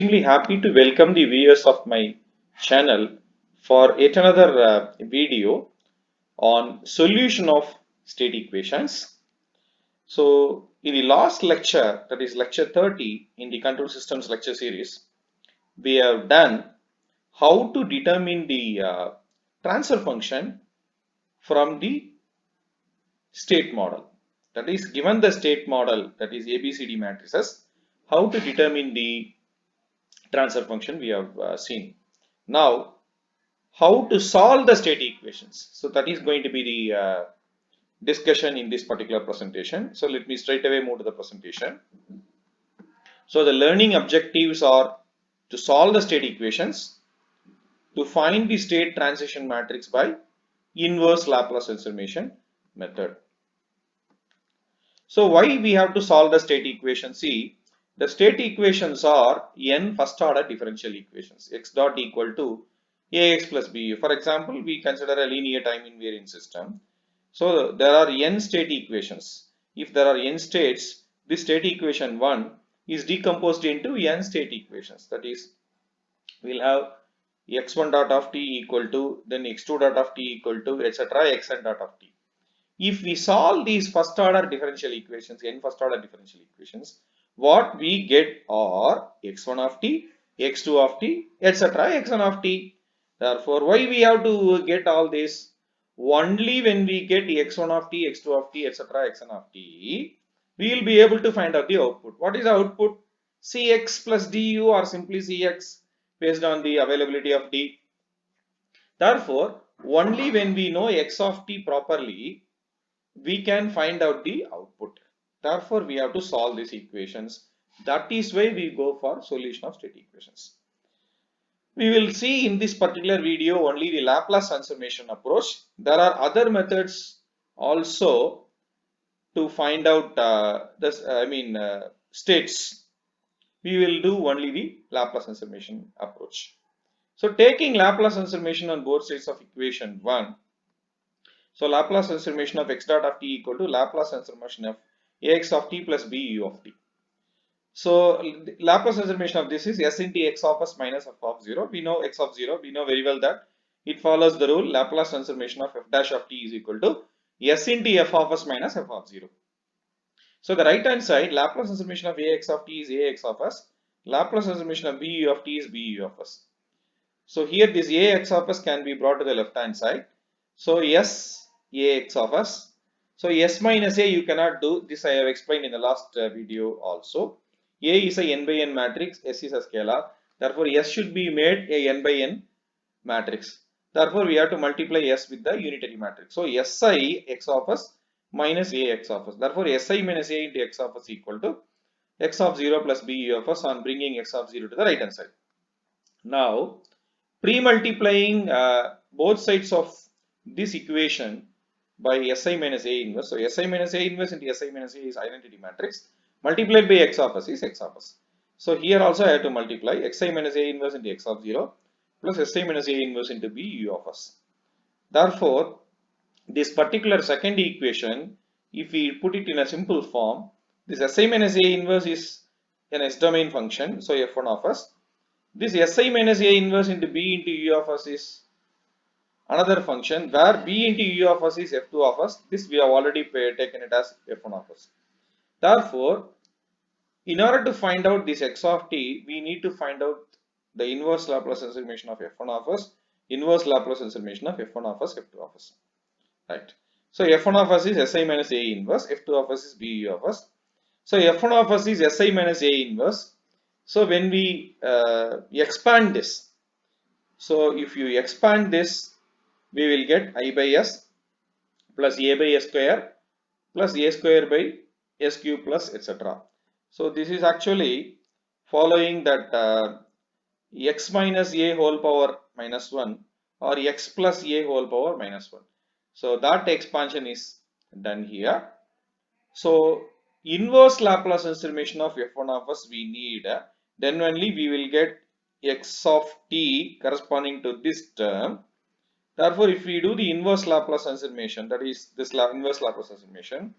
Extremely happy to welcome the viewers of my channel for yet another video on solution of state equations. So in the last lecture, that is lecture 30 in the control systems lecture series, we have done how to determine the transfer function from the state model. That is, given the state model, that is ABCD matrices, how to determine the transfer function we have seen. Now, how to solve the state equations. So that is going to be the discussion in this particular presentation. So let me straight away move to the presentation. So the learning objectives are to solve the state equations, to find the state transition matrix by inverse Laplace transformation method. So why we have to solve the state equation? See, the state equations are n first order differential equations. X dot equal to ax plus b. For example, we consider a linear time invariant system. So there are n state equations. If there are n states, this state equation 1 is decomposed into n state equations. That is, we'll have x1 dot of t equal to, then x2 dot of t equal to, etc. xn dot of t. If we solve these first order differential equations, n first order differential equations, what we get are x1 of t, x2 of t, etc. xn of t. Therefore, why we have to get all this? Only when we get x1 of t, x2 of t, etc. xn of t, we will be able to find out the output. What is the output? Cx plus du or simply Cx based on the availability of d. Therefore, only when we know x of t properly, we can find out the output. Therefore, we have to solve these equations. That is why we go for solution of state equations. We will see in this particular video only the Laplace transformation approach. There are other methods also to find out states. We will do only the Laplace transformation approach. So taking Laplace transformation on both sides of equation 1, so Laplace transformation of x dot of t equal to Laplace transformation of ax of t plus bu of t. So Laplace transformation of this is s into x of s minus f of 0. We know x of 0. We know very well that it follows the rule Laplace transformation of f dash of t is equal to s into f of s minus f of 0. So the right hand side, Laplace transformation of ax of t is ax of s. Laplace transformation of bu of t is bu of s. So here this ax of s can be brought to the left hand side. So s ax of s. So s minus a you cannot do. This I have explained in the last video also. A is a n by n matrix, s is a scalar. Therefore s should be made a n by n matrix. Therefore we have to multiply s with the unitary matrix. So si x of s minus a x of s. Therefore si minus a into x of s equal to x of 0 plus bu of s on bringing x of 0 to the right hand side. Now pre-multiplying both sides of this equation by si minus a inverse. So si minus a inverse into si minus a is identity matrix multiplied by x of s is x of s. So here also I have to multiply xi minus a inverse into x of 0 plus si minus a inverse into bu of s. Therefore, this particular second equation, if we put it in a simple form, this si minus a inverse is an S domain function, so f1 of s. This si minus a inverse into b into u of s is another function where b into u of s is f2 of s. This we have already taken it as f1 of s. Therefore, in order to find out this x of t, we need to find out the inverse Laplace transformation of f1 of s, inverse Laplace transformation of f1 of s, f2 of s. Right. So f1 of s is si minus a inverse, f2 of s is bu of s. So f1 of s is si minus a inverse. So when we expand this, so if you expand this, we will get I by s plus a by s square plus a square by s cube plus etc. So this is actually following that x minus a whole power minus 1 or x plus a whole power minus 1. So that expansion is done here. So inverse Laplace transformation of f1 of s we need, then only we will get x of t corresponding to this term. Therefore, if we do the inverse Laplace transformation, that is this inverse Laplace transformation,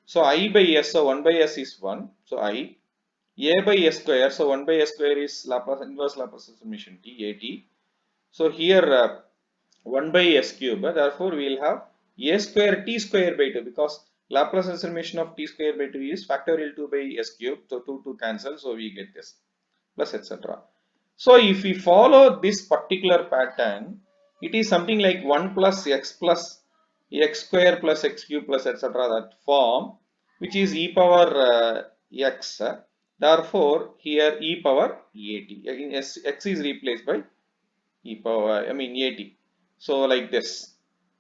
so I by s, so 1 by s is 1, so I a by s square. So 1 by s square is Laplace inverse Laplace transformation t, at. So here 1 by s cube. Therefore, we will have a square t square by 2 because Laplace transformation of t square by 2 is factorial 2 by s cube. So 2 cancel. So we get this plus etc. So if we follow this particular pattern, it is something like 1 plus x square plus x cube plus etc. that form, which is e power x. Therefore, here e power at. Again, x is replaced by e power, at. So like this.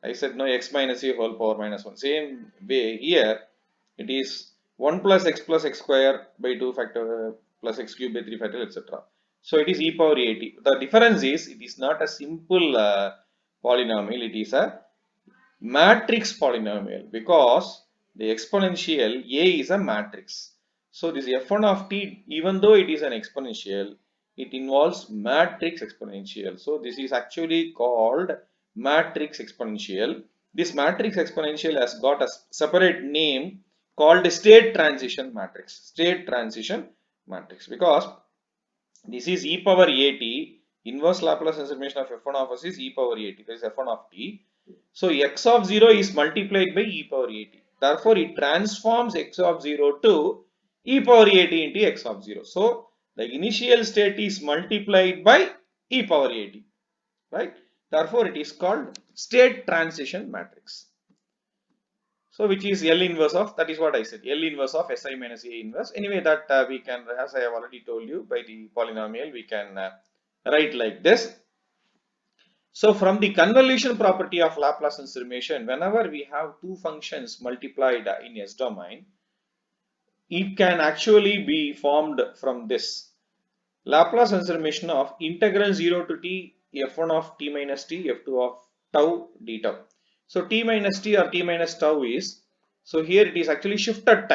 I said no, x minus a whole power minus 1. Same way here, it is 1 plus x square by 2 factor plus x cube by 3 factor etc. So it is e power at. The difference is it is not a simple polynomial, it is a matrix polynomial because the exponential a is a matrix. So this f1 of t, even though it is an exponential, it involves matrix exponential. So this is actually called matrix exponential. This matrix exponential has got a separate name called state transition matrix. State transition matrix, because this is e power at, inverse Laplace transformation of f1 of s is e power at, that is f1 of t. So x of 0 is multiplied by e power at. Therefore, it transforms x of 0 to e power at into x of 0. So, the initial state is multiplied by e power at, right? Therefore, it is called state transition matrix. So, which is L inverse of, that is what I said, L inverse of Si minus A inverse. Anyway, that we can, as I have already told you, by the polynomial, we can write like this. So, from the convolution property of Laplace transformation, whenever we have two functions multiplied in S domain, it can actually be formed from this Laplace transformation of integral 0 to t f1 of t minus t f2 of tau d tau. So t minus t or t minus tau is, so here it is actually shifted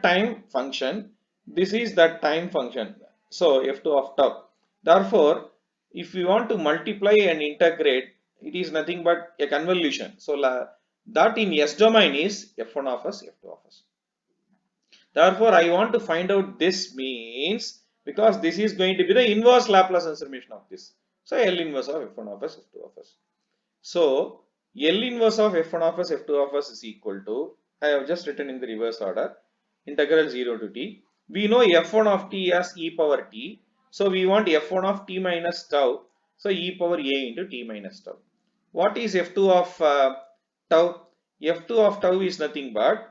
time function. This is that time function. So f2 of tau. Therefore, if we want to multiply and integrate, it is nothing but a convolution. So that in S domain is f1 of s, f2 of s. Therefore, I want to find out this means, because this is going to be the inverse Laplace transformation of this. So, L inverse of f1 of s, f2 of s. So, L inverse of f1 of s, f2 of s is equal to, I have just written in the reverse order, integral 0 to t. We know f1 of t as e power t. So, we want f1 of t minus tau. So, e power a into t minus tau. What is f2 of tau? f2 of tau is nothing but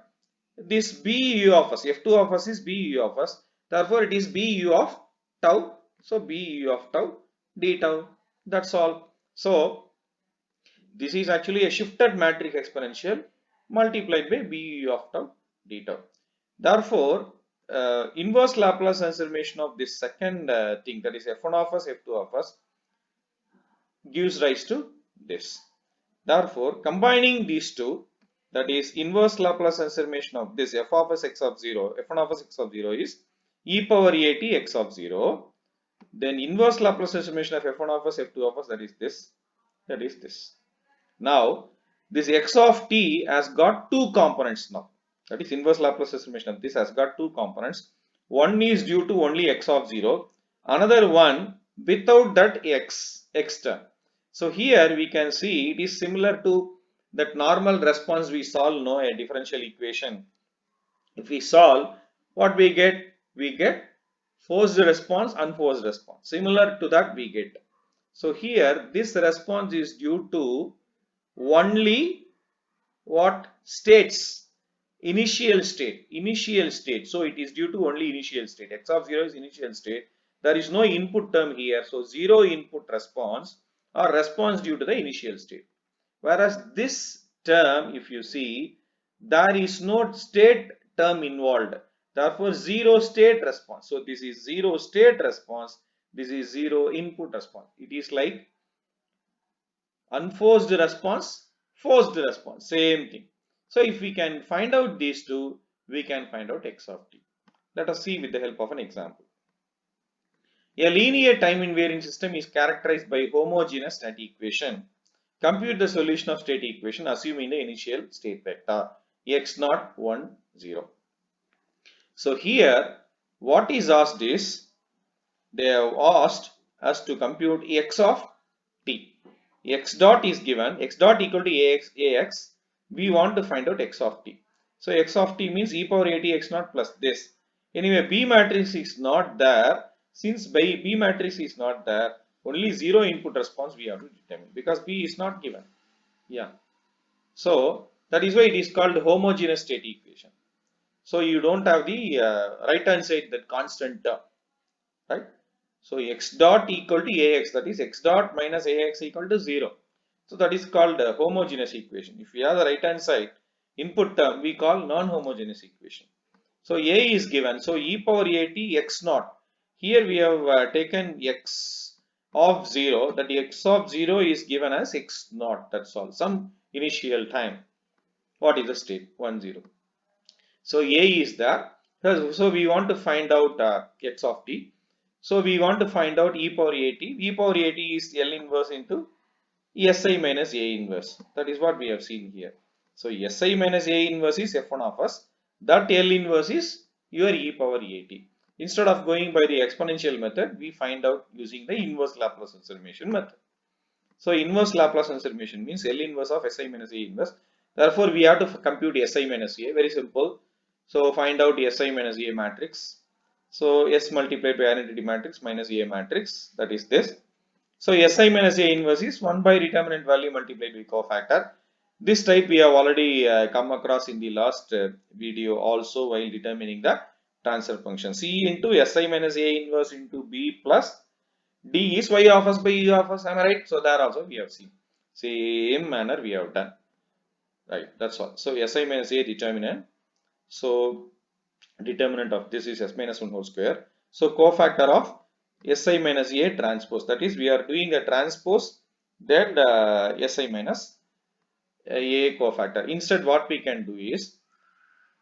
this bu of s, f2 of s is bu of s, therefore it is bu of tau, so bu of tau d tau, that's all. So this is actually a shifted matrix exponential multiplied by bu of tau d tau. Therefore, inverse Laplace transformation of this second thing, that is f1 of s, f2 of s, gives rise to this. Therefore, combining these two, that is inverse Laplace transformation of this f of s x of 0, f1 of s x of 0 is e power at x of 0. Then inverse Laplace transformation of f1 of s, f2 of s, that is this. Now, this x of t has got two components now. That is inverse Laplace transformation of this has got two components. One is due to only x of 0, another one without that x term. So here we can see it is similar to that normal response we solve a differential equation. If we solve, what we get? We get forced response, unforced response. Similar to that we get. So here this response is due to only what states? Initial state. So it is due to only initial state. X of 0 is initial state. There is no input term here. So 0 input response or response due to the initial state. Whereas this term, if you see, there is no state term involved. Therefore, 0 state response. So this is 0 state response. This is 0 input response. It is like unforced response, forced response, same thing. So if we can find out these two, we can find out x of t. Let us see with the help of an example. A linear time invariant system is characterized by homogeneous state equation. Compute the solution of state equation assuming the initial state vector x0, 1, 0. So here What is asked is, they have asked us to compute x of t. X dot is given, x dot equal to ax, we want to find out x of t. So x of t means e power at x naught plus this. Anyway, B matrix is not there. Since B matrix is not there, only 0 input response we have to determine, because B is not given. Yeah. So that is why it is called homogeneous state equation. So you don't have the right hand side, that constant term, right? So x dot equal to ax, that is x dot minus ax equal to 0. So that is called a homogeneous equation. If we have the right hand side input term, we call non-homogeneous equation. So a is given, so e power at x naught. Here we have taken x of 0, that x of 0 is given as x naught, that's all, some initial time. What is the state? 1 0. So a is there. So we want to find out x of t. So we want to find out e power at. E power at is L inverse into Si minus A inverse. That is what we have seen here. So Si minus A inverse is F1 of us. That L inverse is your e power at. Instead of going by the exponential method, we find out using the inverse Laplace transformation method. So inverse Laplace transformation means L inverse of Si minus A inverse. Therefore, we have to compute Si minus A. Very simple. So find out Si minus A matrix. So S multiplied by identity matrix minus A matrix, that is this. So Si minus A inverse is 1 by determinant value multiplied by cofactor. This type we have already come across in the last video also, while determining the transfer function. C into Si minus A inverse into B plus D is Y of s by U of s. Am I right? So there also we have seen. Same manner we have done. Right, that's all. So Si minus A determinant. So determinant of this is S minus 1 whole square. So cofactor of Si minus A transpose. That is, we are doing a transpose, then Si minus A cofactor. Instead, what we can do is,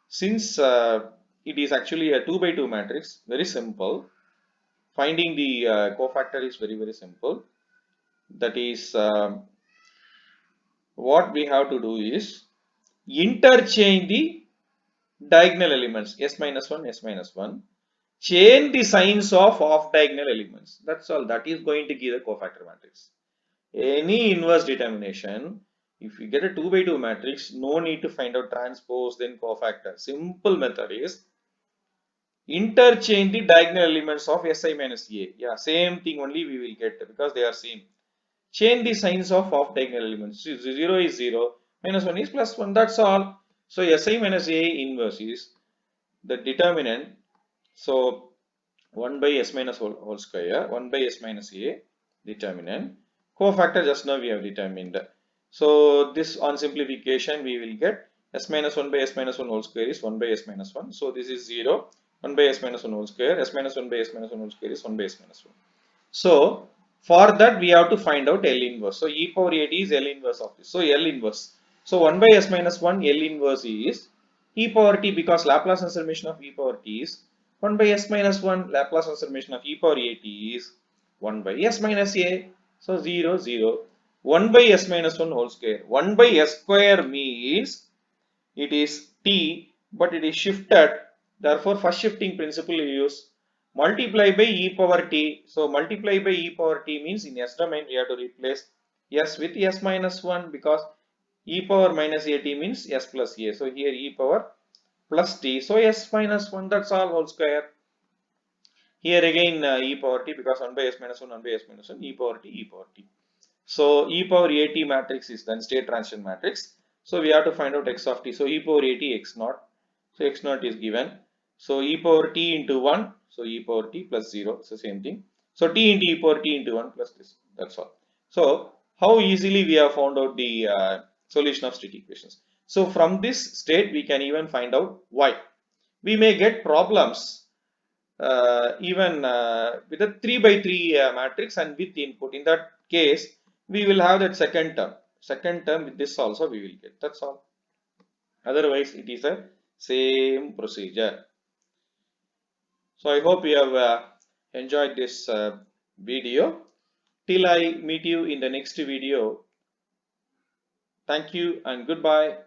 since it is actually a 2 by 2 matrix, very simple. Finding the cofactor is very simple. That is, what we have to do is interchange the diagonal elements s minus 1, s minus 1. Change the signs of off diagonal elements. That's all. That is going to give the cofactor matrix. Any inverse determination, if you get a 2 by 2 matrix, no need to find out transpose then cofactor. Simple method is interchange the diagonal elements of Si minus A. Yeah, same thing only we will get, because they are same. Change the signs of off diagonal elements. 0 is 0, minus 1 is plus 1. That's all. So Si minus A inverse is the determinant. So 1 by S minus whole square, 1 by S minus A determinant. Cofactor just now we have determined. So this on simplification we will get S minus 1 by S minus 1 whole square is 1 by S minus 1. So this is 0. 1 by S minus 1 whole square. S minus 1 by S minus 1 whole square is 1 by S minus 1. So for that we have to find out L inverse. So e power at is L inverse of this. So L inverse. So 1 by S minus 1 L inverse is e power t, because Laplace transformation of e power t is 1 by S minus 1. Laplace transformation of e power at is 1 by S minus A. So 0 0. 1 by S minus 1 whole square. 1 by S square means it is t, but it is shifted. Therefore, first shifting principle we use, multiply by e power t. So multiply by e power t means in S domain we have to replace s with s minus 1, because e power minus at means s plus a. So here e power plus t. So s minus 1, that's all, whole square. Here again e power t, because 1 by s minus 1, 1 by s minus 1, e power t, e power t. So e power at matrix is then state transition matrix. So we have to find out x of t. So e power at x naught. So x naught is given. So e power t into 1. So e power t plus 0. So same thing. So t into e power t into 1 plus this. That's all. So how easily we have found out the solution of state equations. So from this state we can even find out y. We may get problems even with a 3 by 3 matrix and with input. In that case, we will have that second term. Second term with this also we will get. That's all. Otherwise, it is a same procedure. So I hope you have enjoyed this video. Till I meet you in the next video. Thank you and goodbye.